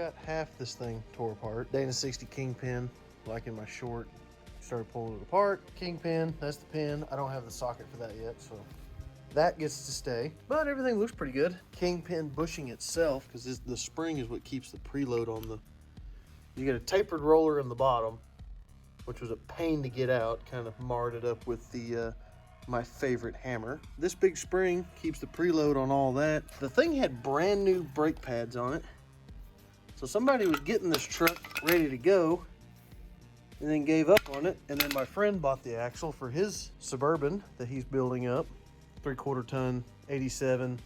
got half this thing tore apart. Dana 60 kingpin, like in my short. Started pulling it apart. Kingpin, that's the pin. I don't have the socket for that yet, so that gets to stay. But everything looks pretty good. Kingpin bushing itself, because the spring is what keeps the preload on the... You get a tapered roller in the bottom, which was a pain to get out. Kind of marred it up with the my favorite hammer. This big spring keeps the preload on all that. The thing had brand new brake pads on it. So somebody was getting this truck ready to go and then gave up on it. And then my friend bought the axle for his Suburban that he's building up. 3/4 ton, 87.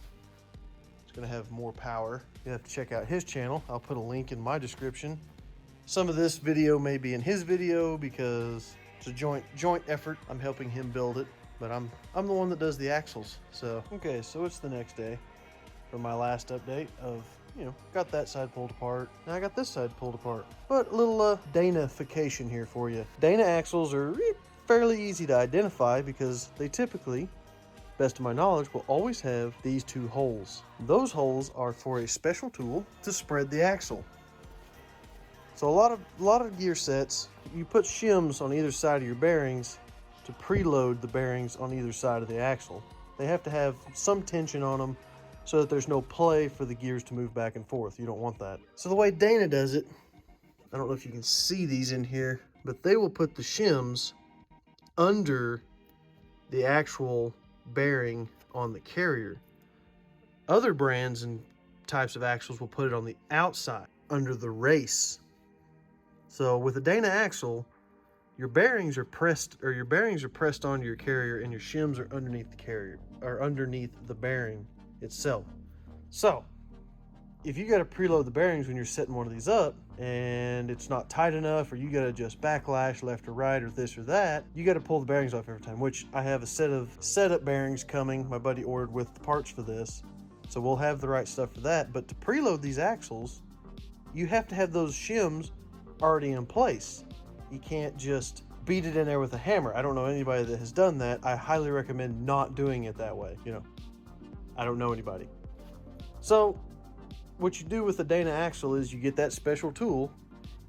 It's gonna have more power. You have to check out his channel. I'll put a link in my description. Some of this video may be in his video because it's a joint effort. I'm helping him build it, but I'm the one that does the axles. So, okay, so it's the next day from my last update of, you know, got that side pulled apart. Now I got this side pulled apart. But a little Dana-fication here for you. Dana axles are fairly easy to identify because they typically, best of my knowledge, will always have these two holes. Those holes are for a special tool to spread the axle. So a lot of gear sets, you put shims on either side of your bearings to preload the bearings on either side of the axle. They have to have some tension on them so that there's no play for the gears to move back and forth. You don't want that. So the way Dana does it, I don't know if you can see these in here, but they will put the shims under the actual bearing on the carrier. Other brands and types of axles will put it on the outside under the race. So with a Dana axle, your bearings are pressed onto your carrier and your shims are underneath the carrier or underneath the bearing itself. So if you got to preload the bearings when you're setting one of these up and it's not tight enough, or you got to adjust backlash left or right or this or that, you got to pull the bearings off every time, which I have a set of setup bearings coming. My buddy ordered with the parts for this, so we'll have the right stuff for that. But to preload these axles, you have to have those shims already in place. You can't just beat it in there with a hammer. I don't know anybody that has done that. I highly recommend not doing it that way. You know, I don't know anybody. So what you do with the Dana axle is you get that special tool.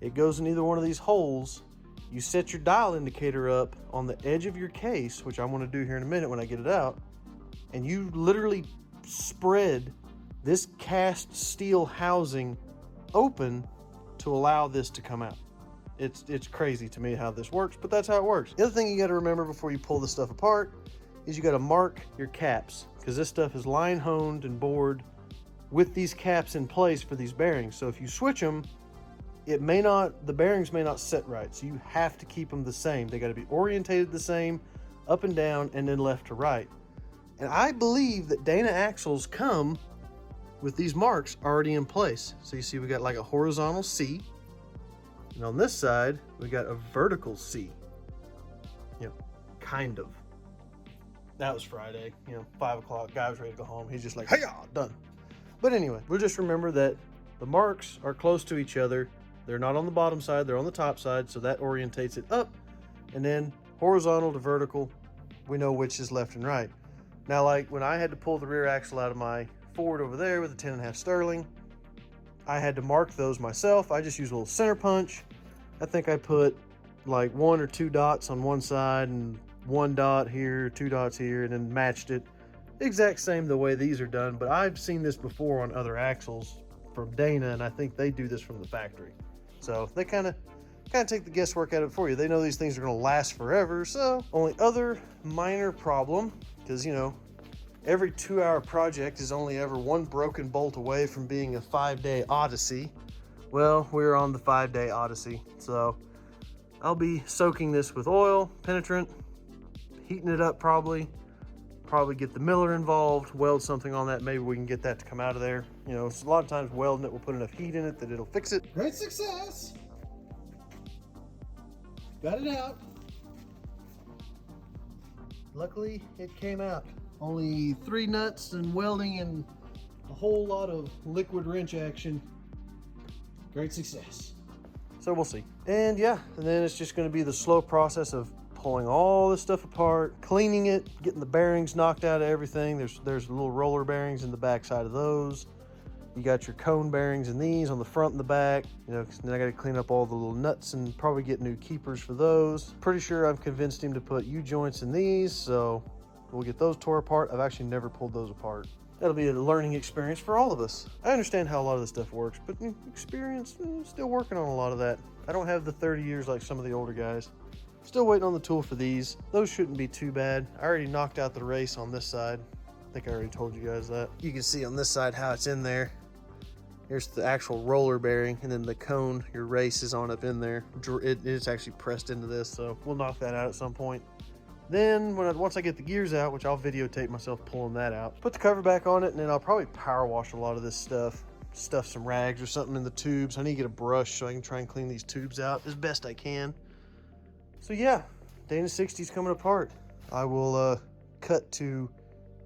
It goes in either one of these holes. You set your dial indicator up on the edge of your case, which I'm going to do here in a minute when I get it out, and you literally spread this cast steel housing open to allow this to come out. It's crazy to me how this works, but that's how it works. The other thing you got to remember before you pull this stuff apart is you got to mark your caps, because this stuff is line honed and bored with these caps in place for these bearings. So if you switch them, the bearings may not set right. So you have to keep them the same. They got to be orientated the same, up and down, and then left to right. And I believe that Dana axles come with these marks already in place. So you see we got like a horizontal C, and on this side we got a vertical C. You know, kind of. That was Friday, you know, 5 o'clock, guy was ready to go home. He's just like, hey, done. But anyway, we'll just remember that the marks are close to each other. They're not on the bottom side, they're on the top side, so that orientates it up. And then horizontal to vertical, we know which is left and right. Now, like when I had to pull the rear axle out of my Ford over there with a 10.5 Sterling, I had to mark those myself. I just used a little center punch. I think I put like 1 or 2 dots on one side and 1 dot here, 2 dots here, and then matched it exact same the way these are done. But I've seen this before on other axles from Dana, and I think they do this from the factory. So they kind of take the guesswork out of it for you. They know these things are going to last forever. So only other minor problem, because you know, every 2-hour project is only ever one broken bolt away from being a 5-day odyssey. Well, we're on the 5-day odyssey. So I'll be soaking this with oil, penetrant, heating it up probably get the miller involved, weld something on that. Maybe we can get that to come out of there. You know, so a lot of times welding it will put enough heat in it that it'll fix it. Great success. Got it out. Luckily, it came out. Only 3 nuts and welding and a whole lot of liquid wrench action. Great success. So we'll see. And yeah, and then it's just going to be the slow process of pulling all this stuff apart, cleaning it, getting the bearings knocked out of everything. There's little roller bearings in the back side of those. You got your cone bearings in these on the front and the back, you know, 'cause then I got to clean up all the little nuts and probably get new keepers for those. Pretty sure I've convinced him to put U-joints in these, so we'll get those tore apart. I've actually never pulled those apart. That'll be a learning experience for all of us. I understand how a lot of this stuff works, but experience, still working on a lot of that. I don't have the 30 years like some of the older guys. Still waiting on the tool for these. Those shouldn't be too bad. I already knocked out the race on this side. I think I already told you guys that. You can see on this side how it's in there. Here's the actual roller bearing, and then the cone, your race is on up in there. It's actually pressed into this, so we'll knock that out at some point. Then once I get the gears out, which I'll videotape myself pulling that out, put the cover back on it, and then I'll probably power wash a lot of this stuff. Stuff some rags or something in the tubes. I need to get a brush so I can try and clean these tubes out as best I can. So yeah, Dana 60's coming apart. I will cut to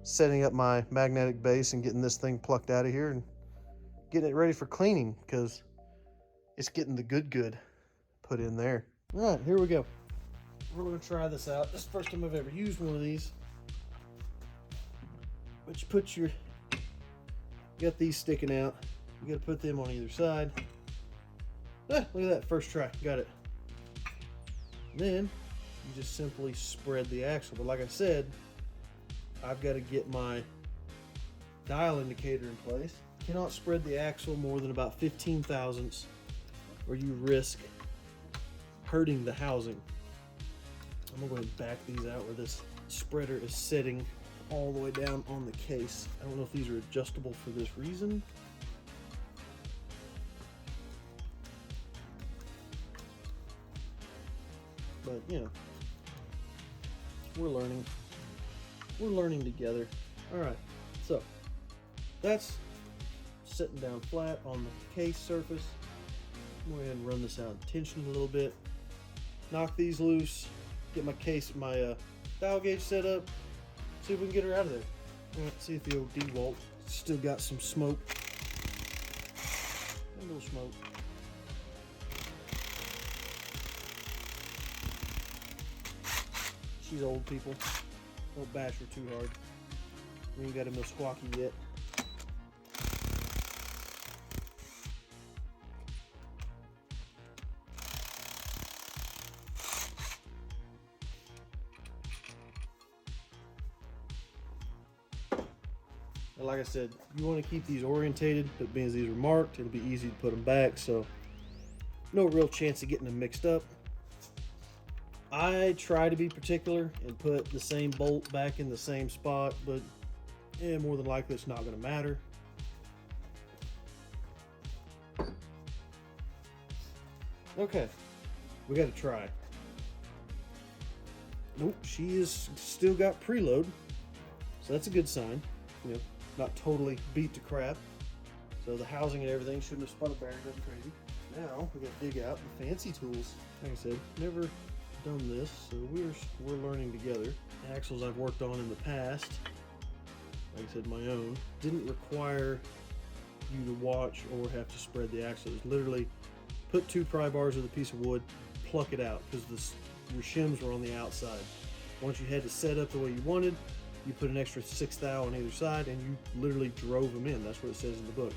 setting up my magnetic base and getting this thing plucked out of here and getting it ready for cleaning, because it's getting the good put in there. All right, here we go. We're gonna try this out. This is the first time I've ever used one of these. But you put you got these sticking out. You gotta put them on either side. Ah, look at that, first try, got it. And then you just simply spread the axle. But like I said, I've got to get my dial indicator in place. Cannot spread the axle more than about 15 thousandths, or you risk hurting the housing. I'm gonna go ahead and back these out where this spreader is sitting all the way down on the case. I don't know if these are adjustable for this reason. But, you know, we're learning. We're learning together. All right, so that's sitting down flat on the case surface. I'm going to go ahead and run this out in tension a little bit. Knock these loose. Get my case, my dial gauge set up. See if we can get her out of there. All right, see if the old D-Walt still got some smoke. A little smoke. She's old, people. Don't bash her too hard. We ain't got him no squawky yet. And like I said, you want to keep these orientated, but being as these are marked, it'll be easy to put them back, so no real chance of getting them mixed up. I try to be particular and put the same bolt back in the same spot, but yeah, more than likely it's not going to matter. Okay, we got to try. Nope, she is still got preload, so that's a good sign. You know, not totally beat to crap. So the housing and everything shouldn't have spun a bearing nothing crazy. Now we got to dig out the fancy tools. Like I said, never done this, so we're learning together. Axles I've worked on in the past, like I said, my own, didn't require you to watch or have to spread the axle. It's literally put 2 pry bars with a piece of wood, pluck it out, because your shims were on the outside. Once you had to set up the way you wanted, you put an extra 6 thou on either side, and you literally drove them in. That's what it says in the book.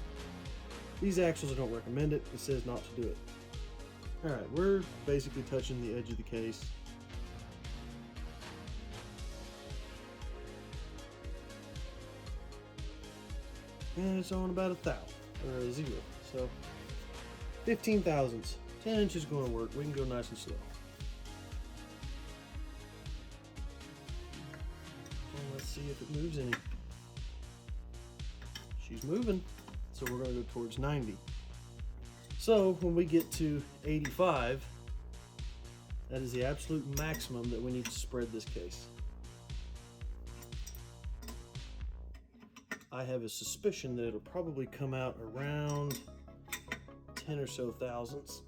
These axles, I don't recommend it. It says not to do it. All right, we're basically touching the edge of the case. And it's on about 1 thou, or 0. So 15 thousandths. 10 inches going to work. We can go nice and slow. Well, let's see if it moves any. She's moving, so we're going to go towards 90. So when we get to 85, that is the absolute maximum that we need to spread this case. I have a suspicion that it'll probably come out around 10 or so thousandths.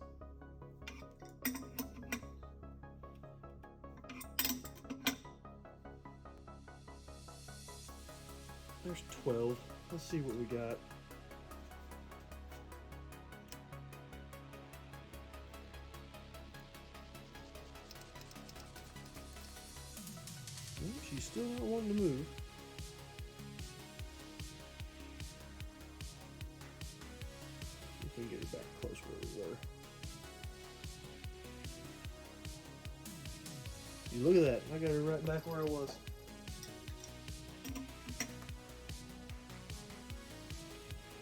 There's 12. Let's see what we got. She's still not wanting to move. Look at that. I got it right back where I was.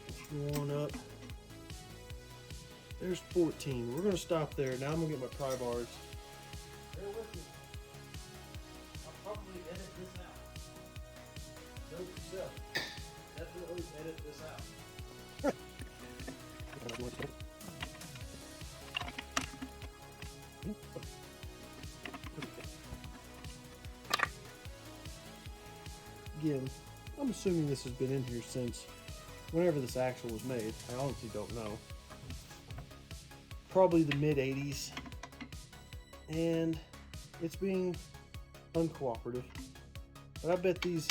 Push one up. There's 14. We're going to stop there. Now I'm going to get my pry bars. Bear with me. I'll probably edit this out. Note to self. Definitely edit this out. Again, I'm assuming this has been in here since whenever this axle was made. I honestly don't know. Probably the mid 80s. And it's being uncooperative. But I bet them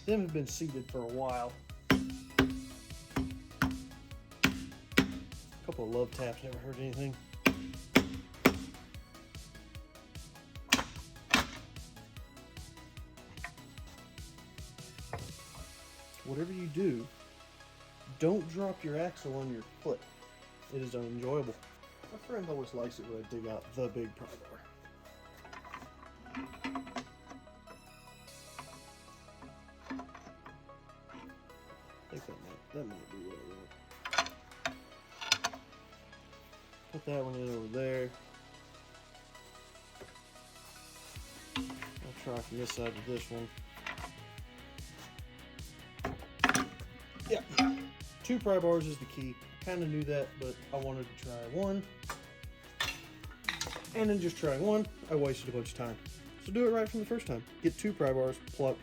have been seated for a while. A couple of love taps, never hurt anything. Whatever you do, don't drop your axle on your foot. It is unenjoyable. My friend always likes it when I dig out the big pry bar. I think that might be what I want. Put that one in over there. I'll try from this side to this one. Yeah, 2 pry bars is the key. Kind of knew that, but I wanted to try one. And in just trying one, I wasted a bunch of time. So do it right from the first time. Get 2 pry bars, pluck.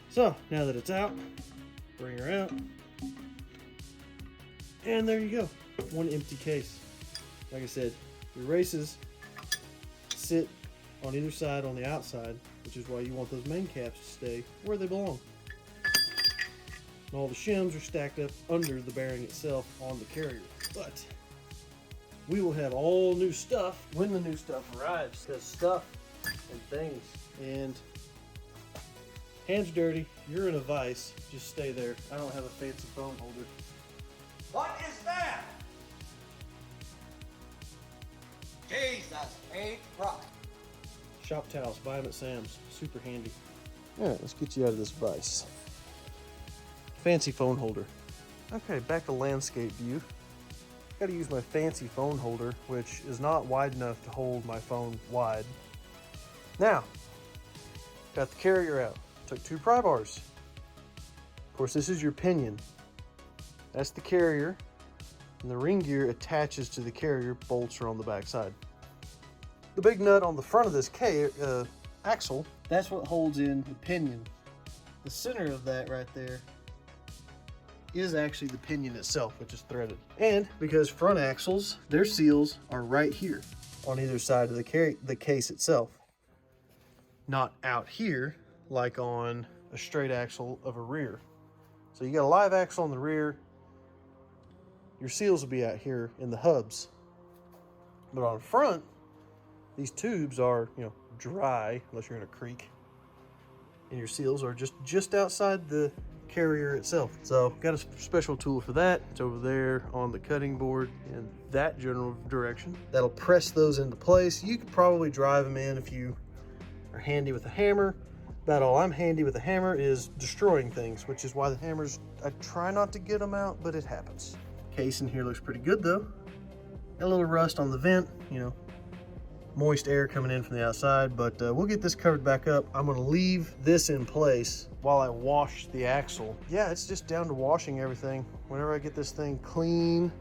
So now that it's out, bring her out. And there you go. One empty case. Like I said, your races sit on either side on the outside, which is why you want those main caps to stay where they belong. And all the shims are stacked up under the bearing itself on the carrier. But we will have all new stuff when the new stuff arrives. Because stuff and things. And hands dirty, you're in a vise. Just stay there. I don't have a fancy phone holder. What is that? Jesus H. Christ. Shop towels, buy them at Sam's. Super handy. Alright, let's get you out of this vise. Fancy phone holder. Okay, back to landscape view. Gotta use my fancy phone holder, which is not wide enough to hold my phone wide. Now, got the carrier out. Took 2 pry bars. Of course, this is your pinion. That's the carrier. And the ring gear attaches to the carrier, bolts are on the back side. The big nut on the front of this axle, that's what holds in the pinion. The center of that right there is actually the pinion itself, which is threaded. And because front axles, their seals are right here on either side of the case itself. Not out here like on a straight axle of a rear. So you got a live axle on the rear, your seals will be out here in the hubs. But on front, these tubes are, dry, unless you're in a creek. And your seals are just outside the carrier itself. So got a special tool for that. It's over there on the cutting board in that general direction. That'll press those into place. You could probably drive them in if you are handy with a hammer. About all I'm handy with a hammer is destroying things, which is why the hammers, I try not to get them out, but it happens. Case in here looks pretty good though. Got a little rust on the vent, moist air coming in from the outside, but we'll get this covered back up. I'm gonna leave this in place while I wash the axle. Yeah, it's just down to washing everything. Whenever I get this thing clean,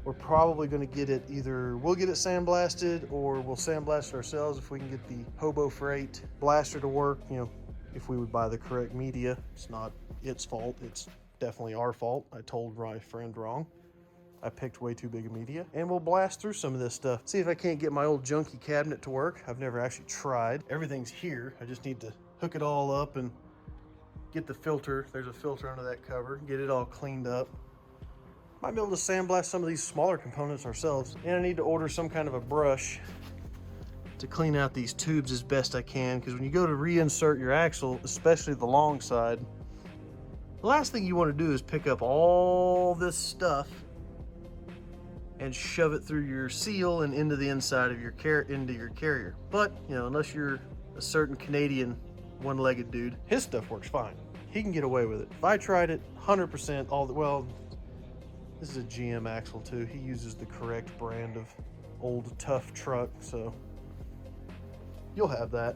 we're probably gonna get it we'll get it sandblasted or we'll sandblast it ourselves if we can get the Hobo Freight blaster to work. If we would buy the correct media. It's not its fault, it's definitely our fault. I told my friend wrong. I picked way too big a media, and we'll blast through some of this stuff. See if I can't get my old junky cabinet to work. I've never actually tried. Everything's here. I just need to hook it all up and get the filter. There's a filter under that cover. Get it all cleaned up. Might be able to sandblast some of these smaller components ourselves. And I need to order some kind of a brush to clean out these tubes as best I can, because when you go to reinsert your axle, especially the long side, the last thing you want to do is pick up all this stuff and shove it through your seal and into the inside of your carrier. But, you know, unless you're a certain Canadian one-legged dude, his stuff works fine. He can get away with it. If I tried it 100% well, this is a GM axle too. He uses the correct brand of old tough truck, so you'll have that.